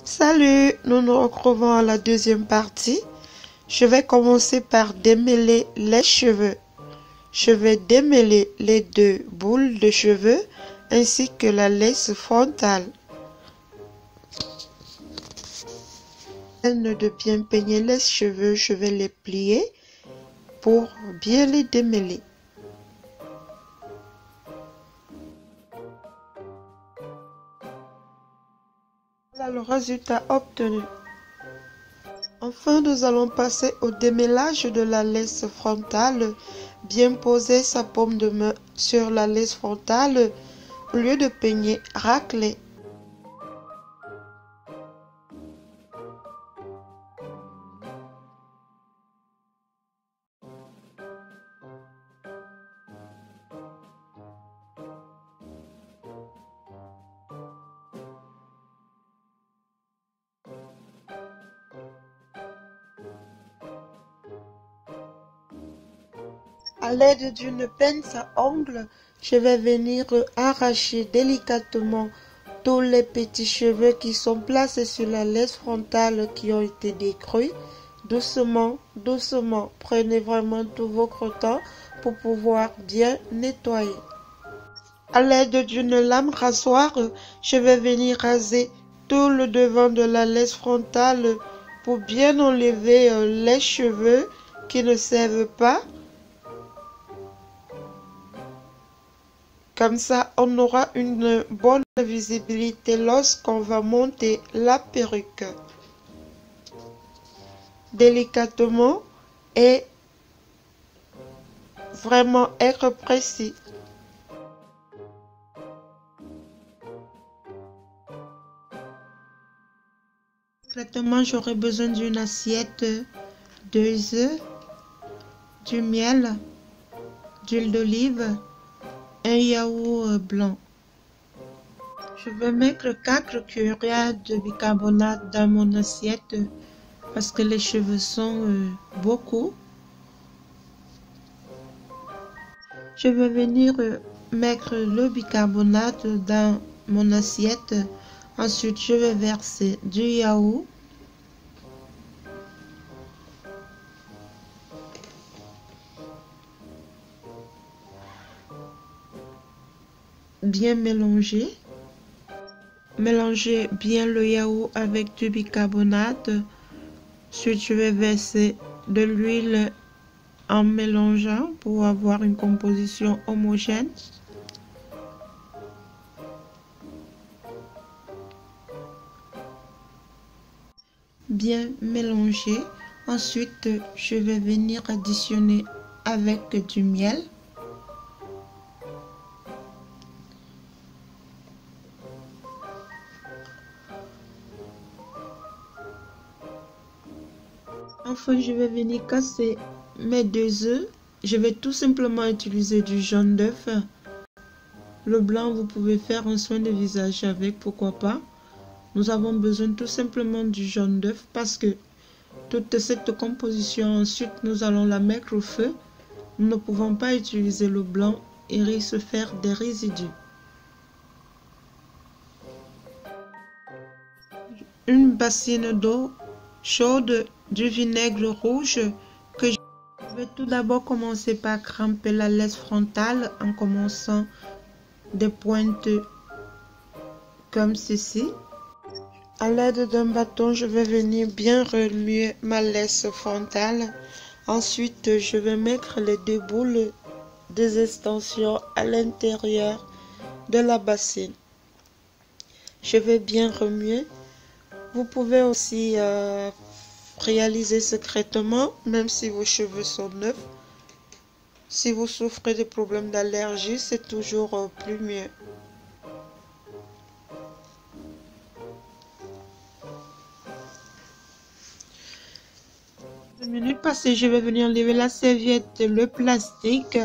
Salut, nous nous retrouvons à la deuxième partie. Je vais commencer par démêler les cheveux. Je vais démêler les deux boules de cheveux ainsi que la laisse frontale. De bien peigner les cheveux, je vais les plier pour bien les démêler. Voilà le résultat obtenu. Enfin, nous allons passer au démêlage de la laisse frontale. Bien poser sa paume de main sur la laisse frontale au lieu de peigner, racler. À l'aide d'une pince à ongles, je vais venir arracher délicatement tous les petits cheveux qui sont placés sur la laisse frontale qui ont été décrus. Doucement, doucement, prenez vraiment tout votre temps pour pouvoir bien nettoyer. À l'aide d'une lame rasoir, je vais venir raser tout le devant de la laisse frontale pour bien enlever les cheveux qui ne servent pas. Comme ça, on aura une bonne visibilité lorsqu'on va monter la perruque. Délicatement et vraiment être précis. Concrètement, j'aurai besoin d'une assiette, 2 œufs, du miel, d'huile d'olive, un yaourt blanc. Je vais mettre 4 cuillères de bicarbonate dans mon assiette parce que les cheveux sont beaucoup. Je vais venir mettre le bicarbonate dans mon assiette. Ensuite, je vais verser du yaourt. Bien mélanger. Mélanger bien le yaourt avec du bicarbonate. Ensuite, je vais verser de l'huile en mélangeant pour avoir une composition homogène. Bien mélanger. Ensuite, je vais venir additionner avec du miel. Enfin, je vais venir casser mes 2 œufs. Je vais tout simplement utiliser du jaune d'œuf. Le blanc, vous pouvez faire un soin de visage avec, pourquoi pas. Nous avons besoin tout simplement du jaune d'œuf parce que toute cette composition, ensuite, nous allons la mettre au feu. Nous ne pouvons pas utiliser le blanc, il risque de faire des résidus. Une bassine d'eau chaude, du vinaigre rouge que je vais tout d'abord commencer par cramper la laisse frontale en commençant des pointes comme ceci. À l'aide d'un bâton, je vais venir bien remuer ma laisse frontale. Ensuite, je vais mettre les 2 boules des extensions à l'intérieur de la bassine. Je vais bien remuer. Vous pouvez aussi réaliser secrètement, même si vos cheveux sont neufs. Si vous souffrez de problèmes d'allergie, c'est toujours plus mieux. Minutes passées, je vais venir enlever la serviette, le plastique.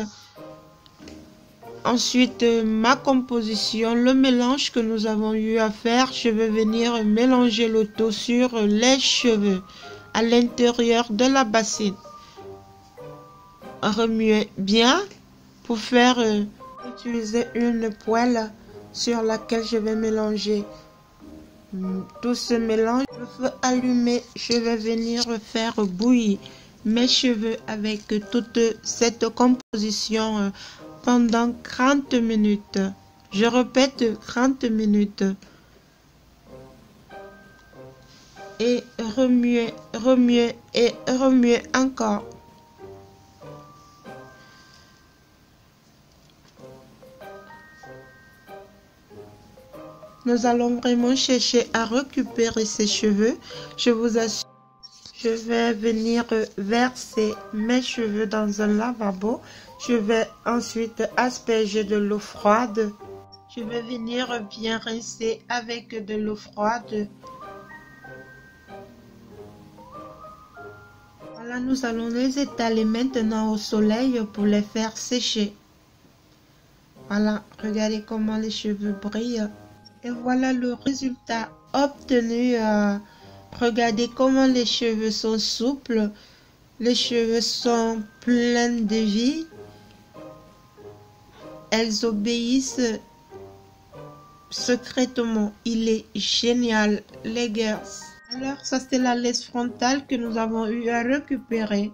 Ensuite, ma composition, le mélange que nous avons eu à faire, je vais venir mélanger le tout sur les cheveux à l'intérieur de la bassine. Remuez bien pour faire utiliser une poêle sur laquelle je vais mélanger Tout se mélange. Le feu allumé, je vais venir faire bouillir mes cheveux avec toute cette composition pendant 30 minutes. Je répète 30 minutes. Et remuer, remuer et remuer encore. Nous allons vraiment chercher à récupérer ses cheveux. Je vous assure, je vais venir verser mes cheveux dans un lavabo. Je vais ensuite asperger de l'eau froide. Je vais venir bien rincer avec de l'eau froide. Voilà, nous allons les étaler maintenant au soleil pour les faire sécher. Voilà, regardez comment les cheveux brillent. Et voilà le résultat obtenu. Regardez comment les cheveux sont souples. Les cheveux sont pleins de vie. Elles obéissent secrètement. Il est génial, les gars. Alors, ça c'est la laisse frontale que nous avons eu à récupérer.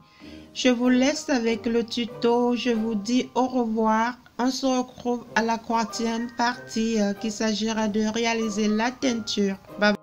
Je vous laisse avec le tuto. Je vous dis au revoir. On se retrouve à la 4e partie qu'il s'agira de réaliser la teinture. Bye bye.